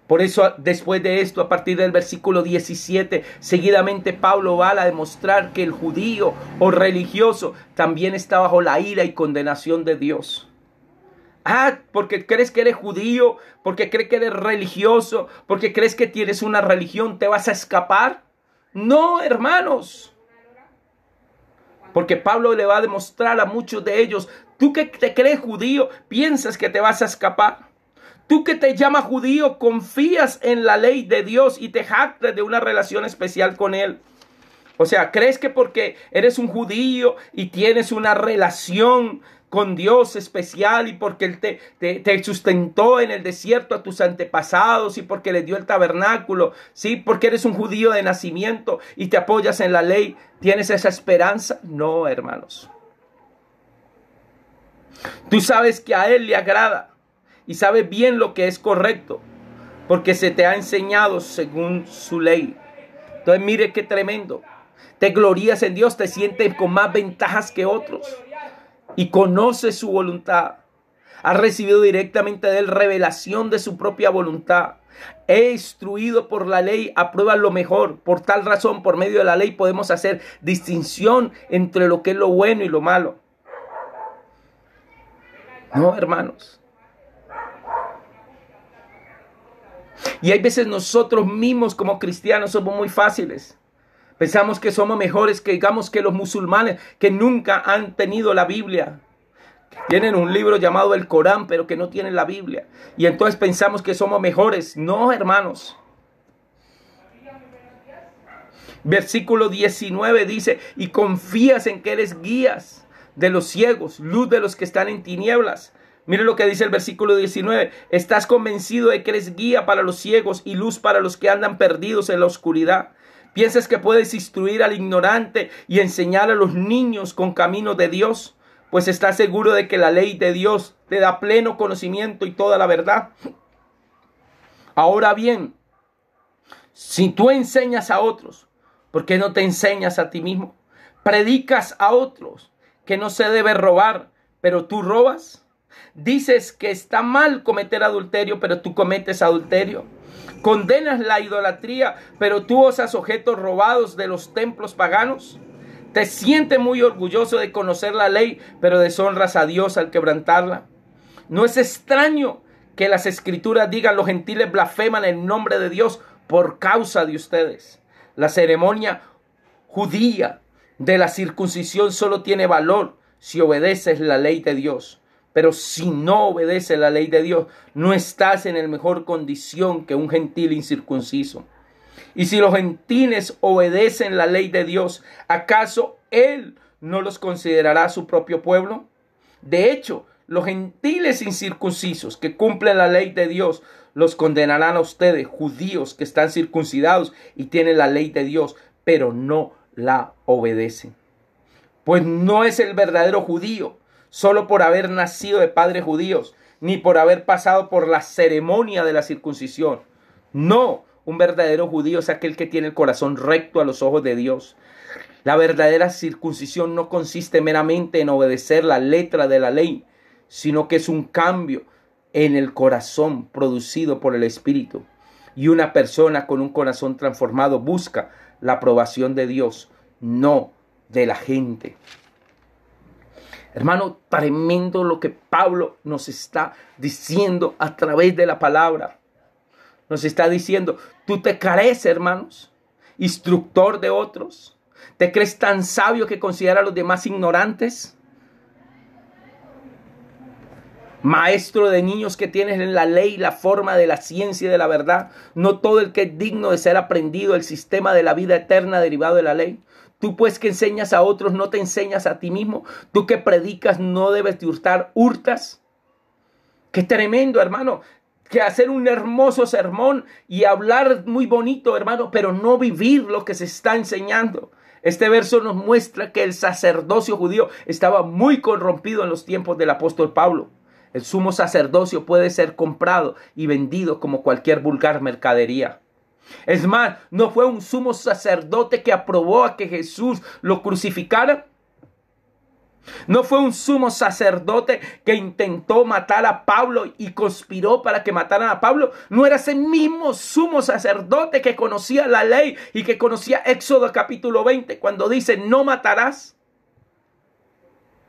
Por eso, después de esto, a partir del versículo 17, seguidamente Pablo va a demostrar que el judío o religioso también está bajo la ira y condenación de Dios. Porque crees que eres judío, porque crees que eres religioso, porque crees que tienes una religión, ¿te vas a escapar? No, hermanos. Porque Pablo le va a demostrar a muchos de ellos: tú que te crees judío, piensas que te vas a escapar. Tú que te llamas judío, confías en la ley de Dios y te jactas de una relación especial con Él. O sea, crees que porque eres un judío y tienes una relación con Dios especial, y porque Él te sustentó en el desierto a tus antepasados, y porque le dio el tabernáculo, ¿sí? Porque eres un judío de nacimiento y te apoyas en la ley, ¿tienes esa esperanza? No, hermanos. Tú sabes que a Él le agrada y sabes bien lo que es correcto, porque se te ha enseñado según su ley. Entonces mire qué tremendo. Te glorías en Dios, te sientes con más ventajas que otros y conoces su voluntad. Has recibido directamente de Él revelación de su propia voluntad. He instruido por la ley, aprueba lo mejor. Por tal razón, por medio de la ley podemos hacer distinción entre lo que es lo bueno y lo malo. No, hermanos. Y hay veces nosotros mismos como cristianos somos muy fáciles. Pensamos que somos mejores que, digamos, que los musulmanes que nunca han tenido la Biblia. Tienen un libro llamado el Corán, pero que no tienen la Biblia. Y entonces pensamos que somos mejores. No, hermanos. Versículo 19 dice: y confías en que eres guías de los ciegos, luz de los que están en tinieblas. Mire lo que dice el versículo 19. Estás convencido de que eres guía para los ciegos y luz para los que andan perdidos en la oscuridad. ¿Piensas que puedes instruir al ignorante y enseñar a los niños con caminos de Dios? Pues estás seguro de que la ley de Dios te da pleno conocimiento y toda la verdad. Ahora bien, si tú enseñas a otros, ¿por qué no te enseñas a ti mismo? Predicas a otros que no se debe robar, pero tú robas. Dices que está mal cometer adulterio, pero tú cometes adulterio. Condenas la idolatría, pero tú usas objetos robados de los templos paganos. Te sientes muy orgulloso de conocer la ley, pero deshonras a Dios al quebrantarla. No es extraño que las escrituras digan: los gentiles blasfeman el nombre de Dios por causa de ustedes. La ceremonia judía de la circuncisión solo tiene valor si obedeces la ley de Dios. Pero si no obedeces la ley de Dios, no estás en mejor condición que un gentil incircunciso. Y si los gentiles obedecen la ley de Dios, ¿acaso Él no los considerará su propio pueblo? De hecho, los gentiles incircuncisos que cumplen la ley de Dios los condenarán a ustedes, judíos que están circuncidados y tienen la ley de Dios, pero no la obedecen. Pues no es el verdadero judío solo por haber nacido de padres judíos, ni por haber pasado por la ceremonia de la circuncisión. No, un verdadero judío es aquel que tiene el corazón recto a los ojos de Dios. La verdadera circuncisión no consiste meramente en obedecer la letra de la ley, sino que es un cambio en el corazón producido por el Espíritu. Y una persona con un corazón transformado busca la aprobación de Dios, no de la gente. Hermano, tremendo lo que Pablo nos está diciendo a través de la palabra. Nos está diciendo, ¿tú te crees, hermanos, instructor de otros? ¿Te crees tan sabio que considera a los demás ignorantes? Maestro de niños que tienes en la ley, la forma de la ciencia y de la verdad. No todo el que es digno de ser aprendido, el sistema de la vida eterna derivado de la ley. Tú pues que enseñas a otros, no te enseñas a ti mismo. Tú que predicas, no debes de hurtar, hurtas. Qué tremendo, hermano. Que hacer un hermoso sermón y hablar muy bonito, hermano, pero no vivir lo que se está enseñando. Este verso nos muestra que el sacerdocio judío estaba muy corrompido en los tiempos del apóstol Pablo. El sumo sacerdocio puede ser comprado y vendido como cualquier vulgar mercadería. Es más, ¿no fue un sumo sacerdote que aprobó a que Jesús lo crucificara? ¿No fue un sumo sacerdote que intentó matar a Pablo y conspiró para que mataran a Pablo? ¿No era ese mismo sumo sacerdote que conocía la ley y que conocía Éxodo capítulo 20 cuando dice no matarás?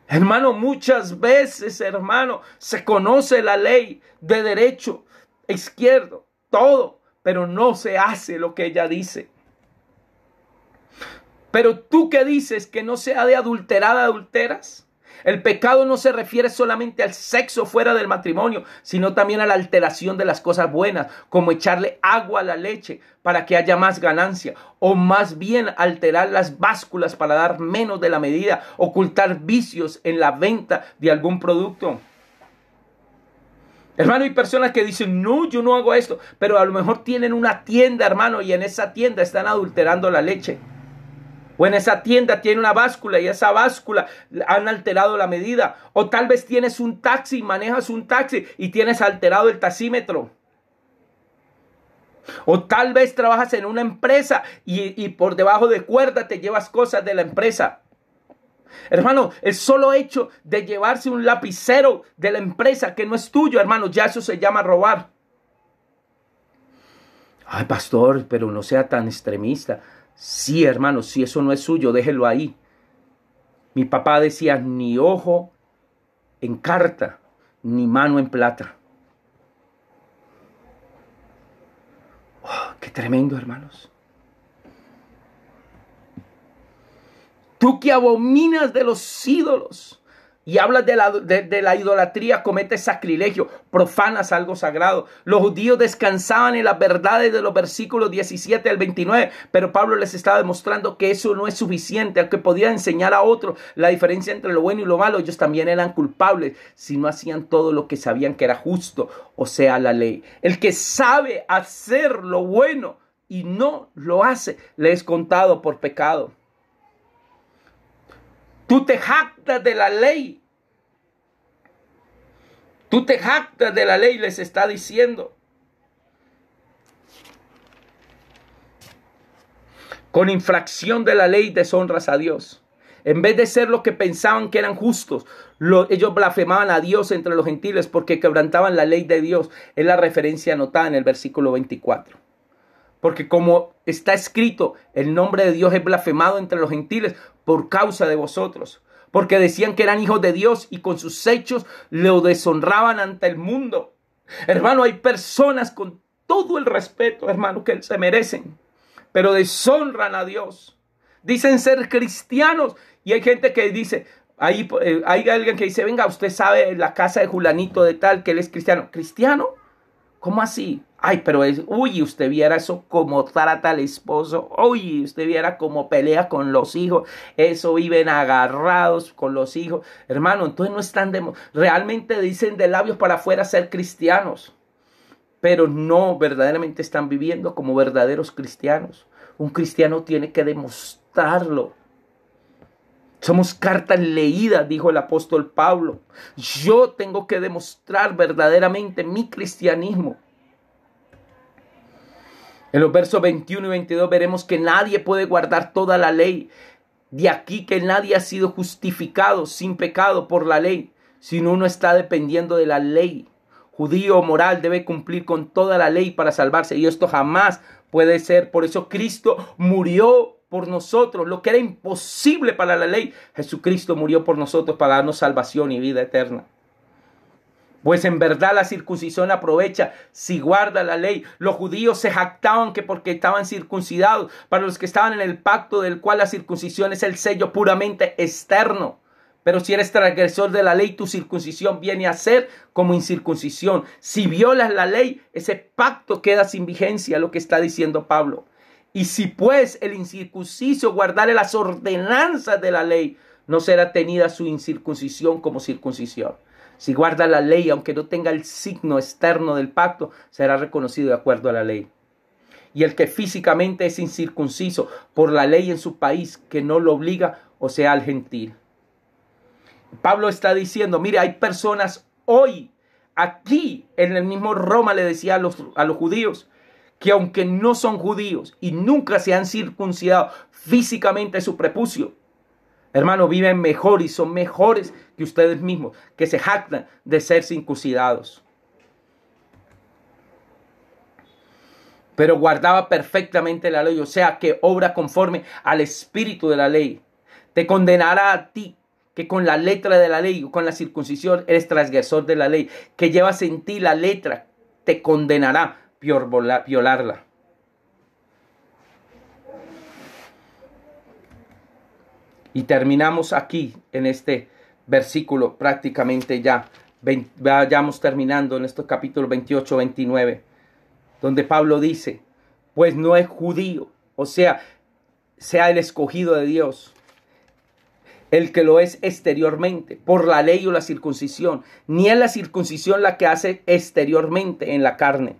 Hermano, muchas veces, hermano, se conoce la ley de derecho, izquierdo, todo, pero no se hace lo que ella dice. Pero tú que dices que no sea de adulterada, adulteras. El pecado no se refiere solamente al sexo fuera del matrimonio, sino también a la alteración de las cosas buenas, como echarle agua a la leche para que haya más ganancia, o más bien alterar las básculas para dar menos de la medida, ocultar vicios en la venta de algún producto. Hermano, hay personas que dicen, no, yo no hago esto, pero a lo mejor tienen una tienda, hermano, y en esa tienda están adulterando la leche. O en esa tienda tiene una báscula y esa báscula han alterado la medida. O tal vez tienes un taxi, manejas un taxi y tienes alterado el taxímetro. O tal vez trabajas en una empresa y por debajo de cuerda te llevas cosas de la empresa. Hermano, el solo hecho de llevarse un lapicero de la empresa que no es tuyo, hermano, ya eso se llama robar. Ay, pastor, pero no sea tan extremista. Sí, hermano, si eso no es suyo, déjelo ahí. Mi papá decía, ni ojo en carta, ni mano en plata. Oh, qué tremendo, hermanos. Tú que abominas de los ídolos y hablas de la idolatría, cometes sacrilegio, profanas algo sagrado. Los judíos descansaban en las verdades de los versículos 17 al 29, pero Pablo les estaba demostrando que eso no es suficiente, aunque podía enseñar a otros la diferencia entre lo bueno y lo malo. Ellos también eran culpables si no hacían todo lo que sabían que era justo, o sea, la ley. El que sabe hacer lo bueno y no lo hace, le es contado por pecado. Tú te jactas de la ley. Tú te jactas de la ley, les está diciendo. Con infracción de la ley deshonras a Dios. En vez de ser lo que pensaban que eran justos, ellos blasfemaban a Dios entre los gentiles porque quebrantaban la ley de Dios. Es la referencia anotada en el versículo 24. Porque como está escrito, el nombre de Dios es blasfemado entre los gentiles por causa de vosotros. Porque decían que eran hijos de Dios y con sus hechos lo deshonraban ante el mundo. Hermano, hay personas con todo el respeto, hermano, que se merecen, pero deshonran a Dios. Dicen ser cristianos y hay gente que dice, hay alguien que dice, venga, usted sabe la casa de Julanito de tal, que él es cristiano. ¿Cristiano? ¿Cómo así? Ay, pero usted viera eso como trata al esposo. Uy, usted viera cómo pelea con los hijos. Eso viven agarrados con los hijos. Hermano, entonces no están realmente dicen de labios para afuera ser cristianos, pero no verdaderamente están viviendo como verdaderos cristianos. Un cristiano tiene que demostrarlo. Somos cartas leídas, dijo el apóstol Pablo. Yo tengo que demostrar verdaderamente mi cristianismo. En los versos 21 y 22 veremos que nadie puede guardar toda la ley. De aquí que nadie ha sido justificado sin pecado por la ley, sino uno está dependiendo de la ley. Judío o moral debe cumplir con toda la ley para salvarse, y esto jamás puede ser. Por eso Cristo murió por nosotros, lo que era imposible para la ley. Jesucristo murió por nosotros para darnos salvación y vida eterna. Pues en verdad la circuncisión aprovecha si guarda la ley. Los judíos se jactaban que porque estaban circuncidados. Para los que estaban en el pacto del cual la circuncisión es el sello puramente externo. Pero si eres transgresor de la ley, tu circuncisión viene a ser como incircuncisión. Si violas la ley, ese pacto queda sin vigencia, lo que está diciendo Pablo. Y si pues el incircunciso guardare las ordenanzas de la ley, no será tenida su incircuncisión como circuncisión. Si guarda la ley, aunque no tenga el signo externo del pacto, será reconocido de acuerdo a la ley. Y el que físicamente es incircunciso por la ley en su país, que no lo obliga, o sea, al gentil. Pablo está diciendo, mire, hay personas hoy, aquí, en el mismo Roma le decía a los judíos, que aunque no son judíos y nunca se han circuncidado físicamente su prepucio, hermano, viven mejor y son mejores que ustedes mismos, que se jactan de ser circuncidados. Pero guardaba perfectamente la ley, o sea, que obra conforme al espíritu de la ley. Te condenará a ti, que con la letra de la ley o con la circuncisión eres transgresor de la ley, que llevas en ti la letra, te condenará por violarla. Y terminamos aquí en este versículo prácticamente ya. Vayamos terminando en estos capítulos 28, 29. Donde Pablo dice, pues no es judío, o sea el escogido de Dios, el que lo es exteriormente, por la ley o la circuncisión, ni es la circuncisión la que hace exteriormente en la carne.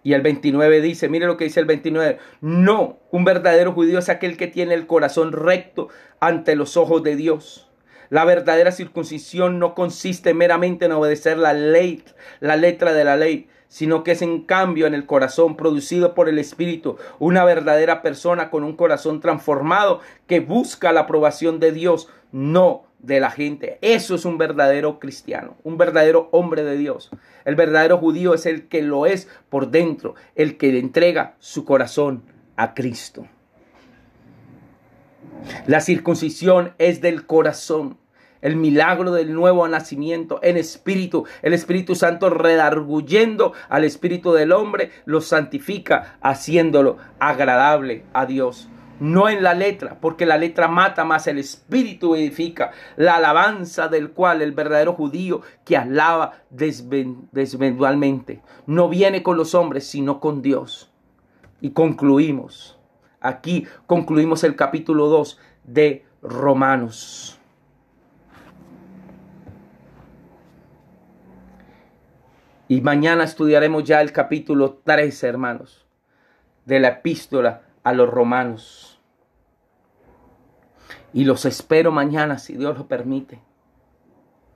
Y el 29 dice, mire lo que dice el 29, no, un verdadero judío es aquel que tiene el corazón recto ante los ojos de Dios. La verdadera circuncisión no consiste meramente en obedecer la ley, la letra de la ley, sino que es en cambio en el corazón producido por el Espíritu, una verdadera persona con un corazón transformado que busca la aprobación de Dios, no de la gente. Eso es un verdadero cristiano, un verdadero hombre de Dios. El verdadero judío es el que lo es por dentro, el que le entrega su corazón a Cristo. La circuncisión es del corazón. El milagro del nuevo nacimiento en espíritu, el Espíritu Santo redarguyendo al espíritu del hombre, lo santifica, haciéndolo agradable a Dios. No en la letra, porque la letra mata, más el espíritu edifica. La alabanza del cual el verdadero judío que alaba desventualmente no viene con los hombres, sino con Dios. Y concluimos, aquí concluimos el capítulo 2 de Romanos. Y mañana estudiaremos ya el capítulo 3, hermanos, de la epístola a los romanos. Y los espero mañana, si Dios lo permite,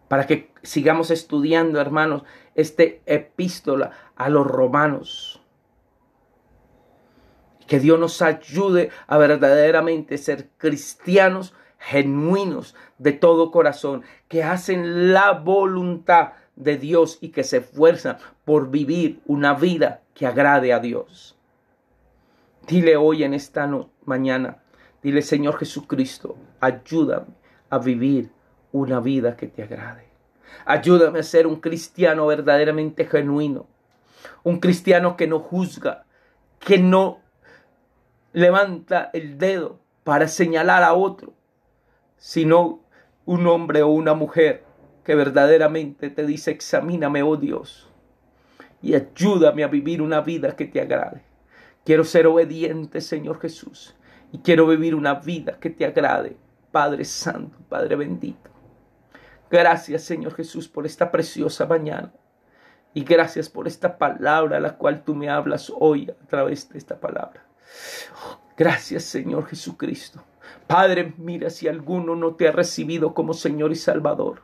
para que sigamos estudiando, hermanos, este epístola a los romanos. Que Dios nos ayude a verdaderamente ser cristianos genuinos de todo corazón, que hacen la voluntad de Dios y que se esfuerzan por vivir una vida que agrade a Dios. Dile hoy en esta mañana, dile, Señor Jesucristo, ayúdame a vivir una vida que te agrade. Ayúdame a ser un cristiano verdaderamente genuino, un cristiano que no juzga, que no levanta el dedo para señalar a otro, sino un hombre o una mujer que verdaderamente te dice, examíname, oh Dios, y ayúdame a vivir una vida que te agrade. Quiero ser obediente, Señor Jesús, y quiero vivir una vida que te agrade, Padre Santo, Padre bendito. Gracias, Señor Jesús, por esta preciosa mañana, y gracias por esta palabra a la cual tú me hablas hoy a través de esta palabra. Gracias, Señor Jesucristo, Padre, mira si alguno no te ha recibido como Señor y Salvador.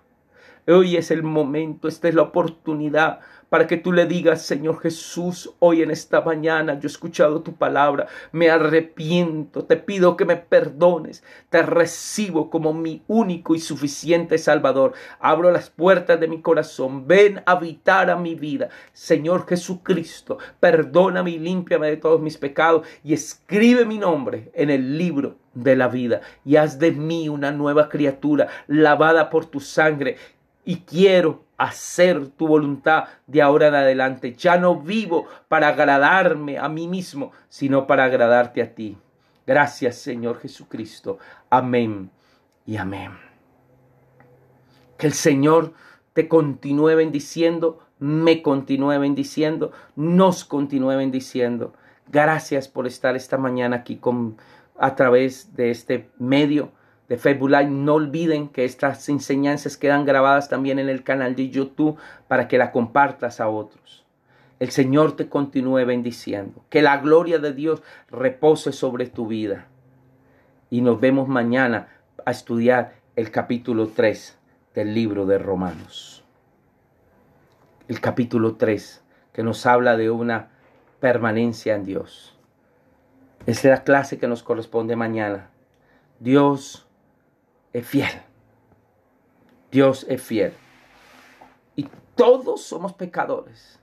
Hoy es el momento, esta es la oportunidad para que tú le digas: Señor Jesús, hoy en esta mañana yo he escuchado tu palabra, me arrepiento, te pido que me perdones, te recibo como mi único y suficiente Salvador. Abro las puertas de mi corazón, ven a habitar a mi vida. Señor Jesucristo, perdóname y límpiame de todos mis pecados y escribe mi nombre en el libro de la vida y haz de mí una nueva criatura lavada por tu sangre. Y quiero hacer tu voluntad de ahora en adelante. Ya no vivo para agradarme a mí mismo, sino para agradarte a ti. Gracias, Señor Jesucristo. Amén y amén. Que el Señor te continúe bendiciendo, me continúe bendiciendo, nos continúe bendiciendo. Gracias por estar esta mañana aquí a través de este medio de Facebook Live. No olviden que estas enseñanzas quedan grabadas también en el canal de YouTube para que la compartas a otros. El Señor te continúe bendiciendo. Que la gloria de Dios repose sobre tu vida. Y nos vemos mañana a estudiar el capítulo 3 del libro de Romanos. El capítulo 3 que nos habla de una permanencia en Dios. Esa es la clase que nos corresponde mañana. Dios es fiel. Dios es fiel. Y todos somos pecadores.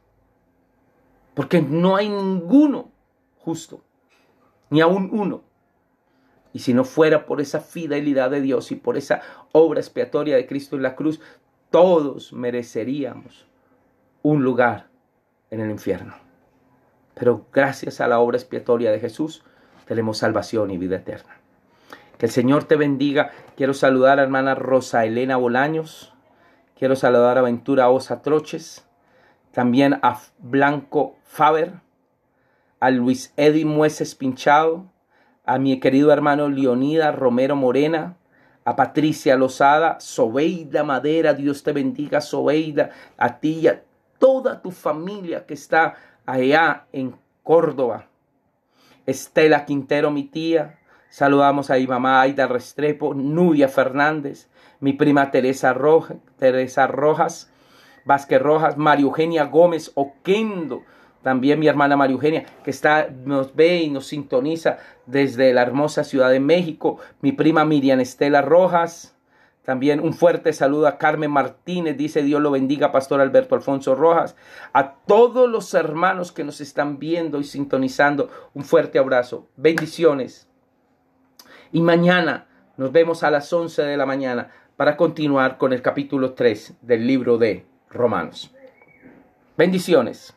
Porque no hay ninguno justo. Ni aún uno. Y si no fuera por esa fidelidad de Dios y por esa obra expiatoria de Cristo en la cruz, todos mereceríamos un lugar en el infierno. Pero gracias a la obra expiatoria de Jesús, tenemos salvación y vida eterna. Que el Señor te bendiga. Quiero saludar a la hermana Rosa Elena Bolaños. Quiero saludar a Ventura Osa Troches. También a Blanco Faber. A Luis Edi Mueces Pinchado. A mi querido hermano Leonida Romero Morena. A Patricia Lozada. Sobeida Madera. Dios te bendiga, Sobeida. A ti y a toda tu familia que está allá en Córdoba. Estela Quintero, mi tía. Saludamos a mi mamá Aida Restrepo, Nubia Fernández, mi prima Teresa Rojas, Vázquez Rojas, María Eugenia Gómez Oquendo, también mi hermana María Eugenia, que nos ve y nos sintoniza desde la hermosa Ciudad de México, mi prima Miriam Estela Rojas. También un fuerte saludo a Carmen Martínez, dice: Dios lo bendiga, Pastor Alberto Alfonso Rojas. A todos los hermanos que nos están viendo y sintonizando, un fuerte abrazo. Bendiciones. Y mañana nos vemos a las 11 de la mañana para continuar con el capítulo 3 del libro de Romanos. Bendiciones.